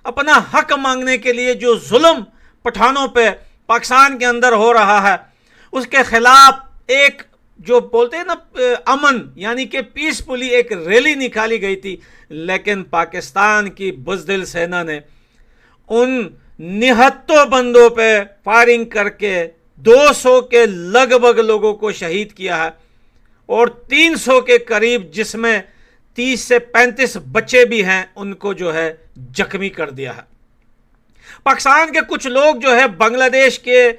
अपना हक मांगने के लिए जो जुल्म पठानों पे पाकिस्तान के अंदर हो रहा है, उसके खिलाफ एक जो बोलते हैं ना अमन यानी कि पीसफुली एक रैली निकाली गई थी, लेकिन पाकिस्तान की बुज़दिल सेना ने उन निहत्तों बंदों पे फायरिंग करके 200 के लगभग लोगों को शहीद किया है और 300 के करीब, जिसमें 30 से 35 बच्चे भी हैं, उनको जो है जख्मी कर दिया है। पाकिस्तान के कुछ लोग जो है बांग्लादेश के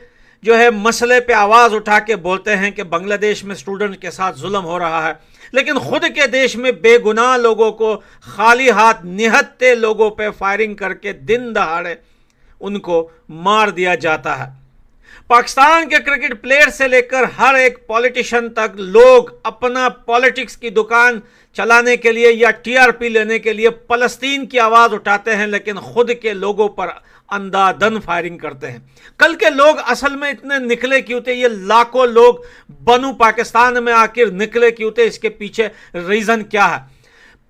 जो है मसले पे आवाज उठा के बोलते हैं कि बांग्लादेश में स्टूडेंट के साथ जुल्म हो रहा है, लेकिन खुद के देश में बेगुनाह लोगों को खाली हाथ निहत्ते लोगों पे फायरिंग करके दिन दहाड़े उनको मार दिया जाता है। पाकिस्तान के क्रिकेट प्लेयर से लेकर हर एक पॉलिटिशियन तक लोग अपना पॉलिटिक्स की दुकान चलाने के लिए या टीआरपी लेने के लिए फलस्तीन की आवाज उठाते हैं, लेकिन खुद के लोगों पर अंधाधुंध फायरिंग करते हैं। कल के लोग असल में इतने निकले क्यों थे? ये लाखों लोग बनू पाकिस्तान में आखिर निकले क्यों थे? इसके पीछे रीजन क्या है?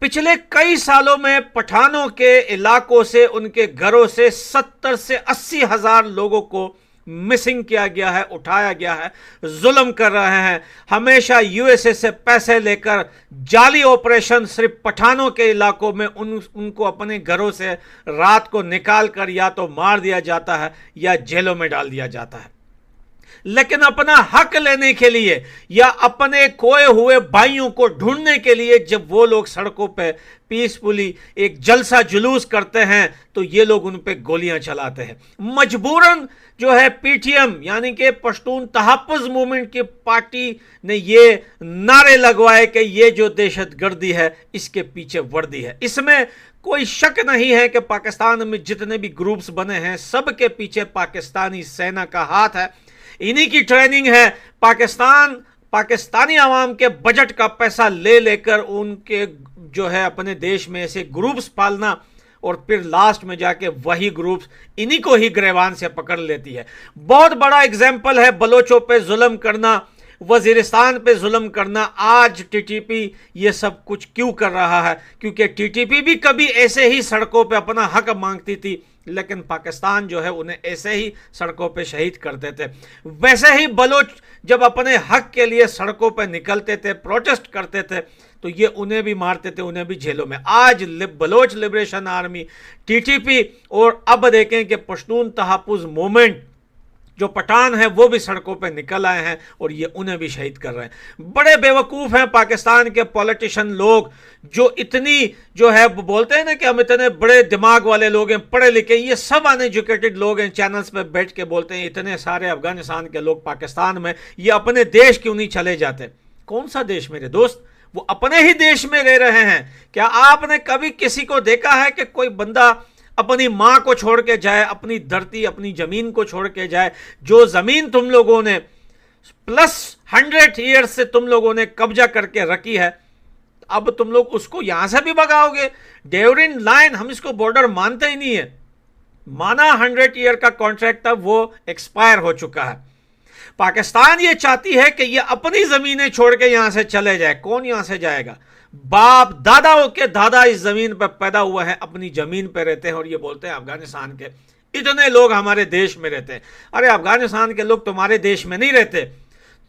पिछले कई सालों में पठानों के इलाकों से, उनके घरों से 70 से 80 हजार लोगों को मिसिंग किया गया है, उठाया गया है, जुल्म कर रहे हैं। हमेशा यूएसए से पैसे लेकर जाली ऑपरेशन सिर्फ पठानों के इलाकों में उनको अपने घरों से रात को निकाल कर या तो मार दिया जाता है या जेलों में डाल दिया जाता है। लेकिन अपना हक लेने के लिए या अपने खोए हुए भाइयों को ढूंढने के लिए जब वो लोग सड़कों पे पीसफुली एक जलसा जुलूस करते हैं, तो ये लोग उन पे गोलियां चलाते हैं। मजबूरन जो है पीटीएम यानी कि पश्तून तहफ़्फ़ुज़ मूवमेंट की पार्टी ने ये नारे लगवाए कि ये जो दहशतगर्दी है इसके पीछे वर्दी है। इसमें कोई शक नहीं है कि पाकिस्तान में जितने भी ग्रुप्स बने हैं, सबके पीछे पाकिस्तानी सेना का हाथ है, इन्हीं की ट्रेनिंग है। पाकिस्तानी आवाम के बजट का पैसा ले लेकर उनके जो है अपने देश में ऐसे ग्रुप्स पालना और फिर लास्ट में जाके वही ग्रुप्स इन्हीं को ही गिरबान से पकड़ लेती है। बहुत बड़ा एग्जाम्पल है बलोचों पे जुल्म करना, वजीरिस्तान पे जुल्म करना। आज टीटीपी ये सब कुछ क्यों कर रहा है? क्योंकि टीटीपी भी कभी ऐसे ही सड़कों पे अपना हक मांगती थी, लेकिन पाकिस्तान जो है उन्हें ऐसे ही सड़कों पे शहीद करते थे। वैसे ही बलोच जब अपने हक के लिए सड़कों पे निकलते थे, प्रोटेस्ट करते थे, तो ये उन्हें भी मारते थे, उन्हें भी जेलों में। आज बलोच लिबरेशन आर्मी, टीटीपी और अब देखें कि पश्तून तहफ़्फ़ुज़ मूवमेंट जो पठान है वो भी सड़कों पे निकल आए हैं और ये उन्हें भी शहीद कर रहे हैं। बड़े बेवकूफ़ हैं पाकिस्तान के पॉलिटिशियन लोग, जो इतनी जो है बोलते हैं ना कि हम इतने बड़े दिमाग वाले लोग हैं, पढ़े लिखे, ये सब अनएजुकेटेड लोग हैं, चैनल्स पे बैठ के बोलते हैं इतने सारे अफगानिस्तान के लोग पाकिस्तान में, ये अपने देश क्यों नहीं चले जाते? कौन सा देश मेरे दोस्त? वो अपने ही देश में रह रहे हैं। क्या आपने कभी किसी को देखा है कि कोई बंदा अपनी माँ को छोड़ के जाए, अपनी धरती, अपनी जमीन को छोड़ के जाए? जो जमीन तुम लोगों ने प्लस 100 ईयर्स से तुम लोगों ने कब्जा करके रखी है, अब तुम लोग उसको यहां से भी भगाओगे? डेवरिन लाइन, हम इसको बॉर्डर मानते ही नहीं है। माना 100 ईयर का कॉन्ट्रैक्ट था, वो एक्सपायर हो चुका है। पाकिस्तान ये चाहती है कि ये अपनी जमीनें छोड़ के यहां से चले जाए। कौन यहां से जाएगा? बाप दादाओं के दादा इस जमीन पर पैदा हुआ है, अपनी जमीन पर रहते हैं और ये बोलते हैं अफगानिस्तान के इतने लोग हमारे देश में रहते हैं। अरे अफगानिस्तान के लोग तुम्हारे देश में नहीं रहते।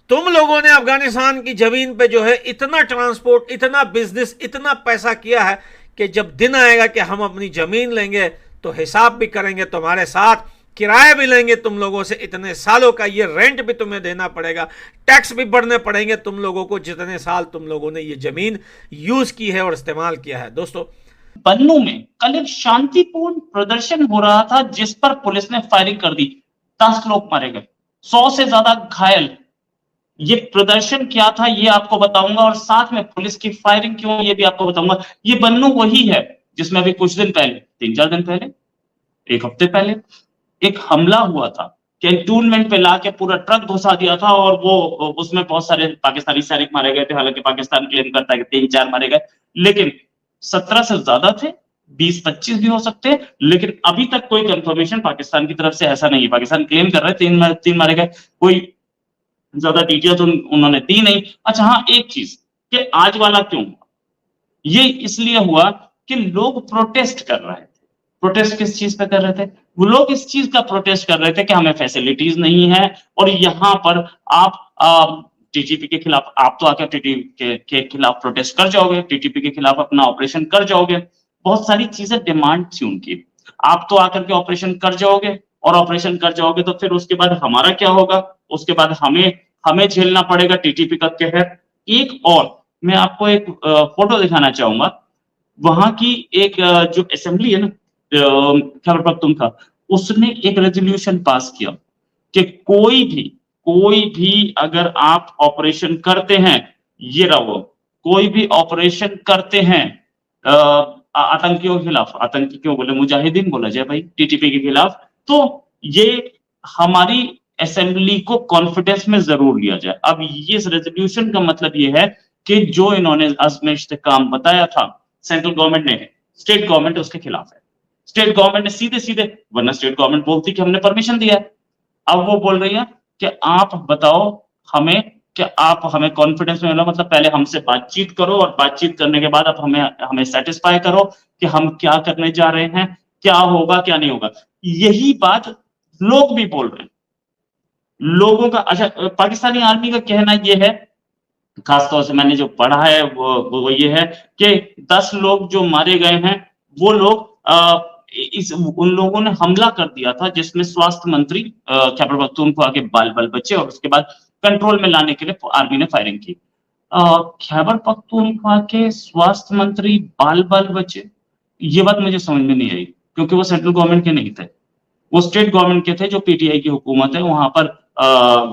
तुम लोगों ने अफगानिस्तान की जमीन पे जो है इतना ट्रांसपोर्ट, इतना बिजनेस, इतना पैसा किया है कि जब दिन आएगा कि हम अपनी जमीन लेंगे तो हिसाब भी करेंगे तुम्हारे साथ, किराया भी लेंगे तुम लोगों से, इतने सालों का ये रेंट भी तुम्हें देना पड़ेगा, टैक्स भी भरने पड़ेंगे तुम लोगों को, जितने साल तुम लोगों ने ये जमीन यूज की है और इस्तेमाल किया है। दोस्तों, बन्नू में कल एक शांतिपूर्ण प्रदर्शन हो रहा था जिस पर पुलिस ने फायरिंग कर दी। 10 लोग मारे गए, 100 से ज्यादा घायल। ये प्रदर्शन क्या था ये आपको बताऊंगा, और साथ में पुलिस की फायरिंग क्यों ये भी आपको बताऊंगा। ये बन्नू वही है जिसमें अभी कुछ दिन पहले, 3-4 दिन पहले, एक हफ्ते पहले एक हमला हुआ था, कैंटोनमेंट पे लाके पूरा ट्रक घुसा दिया था और वो उसमें बहुत सारे पाकिस्तानी सैनिक मारे गए थे। हालांकि पाकिस्तान क्लेम करता है कि 3-4 मारे गए, लेकिन 17 से ज्यादा थे, 20-25 भी हो सकते हैं, लेकिन अभी तक कोई कंफर्मेशन पाकिस्तान की तरफ से ऐसा नहीं है। पाकिस्तान क्लेम कर रहे हैं 3 मारे गए, कोई ज्यादा डिटेल्स उन्होंने दी नहीं। अच्छा हाँ, एक चीज कि आज वाला क्यों हुआ, ये इसलिए हुआ कि लोग प्रोटेस्ट कर रहे थे। प्रोटेस्ट किस चीज पे कर रहे थे? वो लोग इस चीज का प्रोटेस्ट कर रहे थे कि हमें फैसिलिटीज नहीं है और यहाँ पर आप टीटीपी के खिलाफ आप तो आकर टीटीपी के खिलाफ प्रोटेस्ट कर जाओगे, टीटीपी के खिलाफ अपना ऑपरेशन कर जाओगे। बहुत सारी चीजें डिमांड थी उनकी। आप तो आकर के ऑपरेशन कर जाओगे और ऑपरेशन कर जाओगे तो फिर उसके बाद हमारा क्या होगा? उसके बाद हमें झेलना पड़ेगा टीटीपी का कहर। एक और मैं आपको एक फोटो दिखाना चाहूंगा। वहां की एक जो असेंबली है ना खैबर पख्तूनख्वा, उसने एक रेजोल्यूशन पास किया कि कोई भी अगर आप ऑपरेशन करते हैं, ये रहो, कोई भी ऑपरेशन करते हैं आतंकियों के खिलाफ, आतंकी क्यों बोले, मुजाहिदीन बोला जाए भाई, टीटीपी के खिलाफ, तो ये हमारी असेंबली को कॉन्फिडेंस में जरूर लिया जाए। अब ये रेजोल्यूशन का मतलब ये है कि जो इन्होंने अज़्म इस्तेकाम बताया था सेंट्रल गवर्नमेंट ने, स्टेट गवर्नमेंट उसके खिलाफ है। स्टेट गवर्नमेंट ने सीधे सीधे, वरना स्टेट गवर्नमेंट बोलती कि हमने परमिशन दिया है, अब वो बोल रही है कि आप बताओ हमें कि आप हमें कॉन्फिडेंस में लो, मतलब पहले हमसे बातचीत करो और बातचीत करने के बाद आप हमें सेटिस्फाई करो कि हम क्या करने जा रहे हैं, क्या होगा क्या नहीं होगा। यही बात लोग भी बोल रहे हैं, लोगों का। अच्छा, पाकिस्तानी आर्मी का कहना यह है, खासतौर से मैंने जो पढ़ा है वो ये है कि 10 लोग जो मारे गए हैं वो लोग उन लोगों ने हमला कर दिया था जिसमें स्वास्थ्य मंत्री खैबर पख्तूनख्वा के बाल बच्चे, और उसके बाद कंट्रोल में लाने के लिए आर्मी ने फायरिंग की। खैबर पख्तूनख्वा के स्वास्थ्य मंत्री बाल बच्चे, ये बात मुझे समझ में नहीं आई क्योंकि वो सेंट्रल गवर्नमेंट के नहीं थे, वो स्टेट गवर्नमेंट के थे जो पीटीआई की हुकूमत है, वहां पर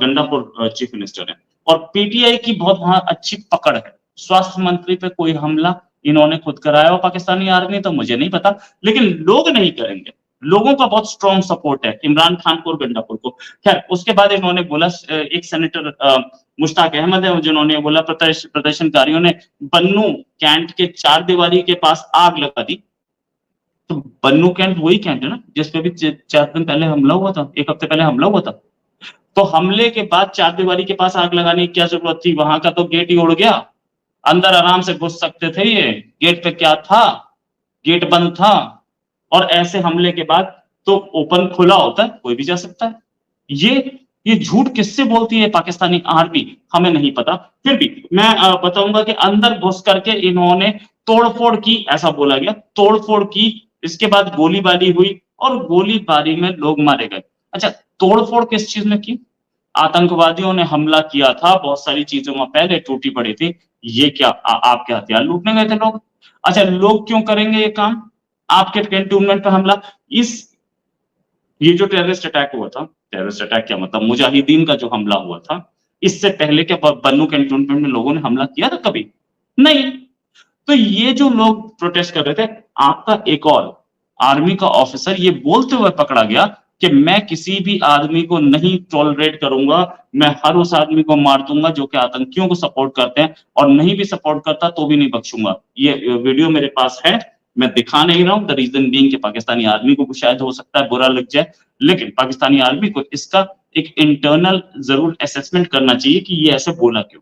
गंडापुर चीफ मिनिस्टर है और पीटीआई की बहुत वहां अच्छी पकड़ है। स्वास्थ्य मंत्री पे कोई हमला इन्होंने खुद कराया और पाकिस्तानी आर्मी, तो मुझे नहीं पता, लेकिन लोग नहीं करेंगे। लोगों का बहुत स्ट्रॉन्ग सपोर्ट है इमरान खान को और गंडापुर को। खैर, उसके बाद इन्होंने बोला, एक सेनेटर मुश्ताक अहमद है जिन्होंने बोला प्रदर्शनकारियों ने बन्नू कैंट के 4 दीवारी के पास आग लगा दी। तो बन्नू कैंट वही कैंट है ना जिसपे भी 4 दिन पहले हमला हुआ था, 1 हफ्ते पहले हमला हुआ था। तो हमले के बाद 4 दीवारी के पास आग लगाने की क्या जरूरत थी? वहां का तो गेट ही उड़ गया, अंदर आराम से घुस सकते थे। ये गेट पे क्या था? गेट बंद था। और ऐसे हमले के बाद तो ओपन खुला होता है, कोई भी जा सकता है। ये झूठ किससे बोलती है पाकिस्तानी आर्मी, हमें नहीं पता। फिर भी मैं बताऊंगा कि अंदर घुस करके इन्होंने तोड़फोड़ की, ऐसा बोला गया, तोड़फोड़ की। इसके बाद गोलीबारी हुई और गोलीबारी में लोग मारे गए। अच्छा, तोड़फोड़ किस चीज में की? आतंकवादियों ने हमला किया था, बहुत सारी चीजों में पहले टूटी पड़ी थी। ये क्या आपके हथियार लूटने गए थे लोग? अच्छा, लोग क्यों करेंगे ये काम? आपके कैंटोनमेंट पे हमला। ये जो टेररिस्ट अटैक हुआ था, टेररिस्ट अटैक क्या मतलब, मुजाहिदीन का जो हमला हुआ था, इससे पहले क्या बन्नू कैंटोनमेंट में लोगों ने हमला किया था कभी? नहीं। तो ये जो लोग प्रोटेस्ट कर रहे थे, आपका एक और आर्मी का ऑफिसर ये बोलते हुए पकड़ा गया कि मैं किसी भी आदमी को नहीं टॉलरेट करूंगा, मैं हर उस आदमी को मार दूंगा जो कि आतंकियों को सपोर्ट करते हैं, और नहीं भी सपोर्ट करता तो भी नहीं बख्शूंगा। ये वीडियो मेरे पास है, मैं दिखा नहीं रहा हूं। द रीजन बीइंग कि पाकिस्तानी आर्मी को शायद हो सकता है बुरा लग जाए, लेकिन पाकिस्तानी आर्मी को इसका एक इंटरनल जरूर असेसमेंट करना चाहिए कि ये ऐसे बोला क्यों।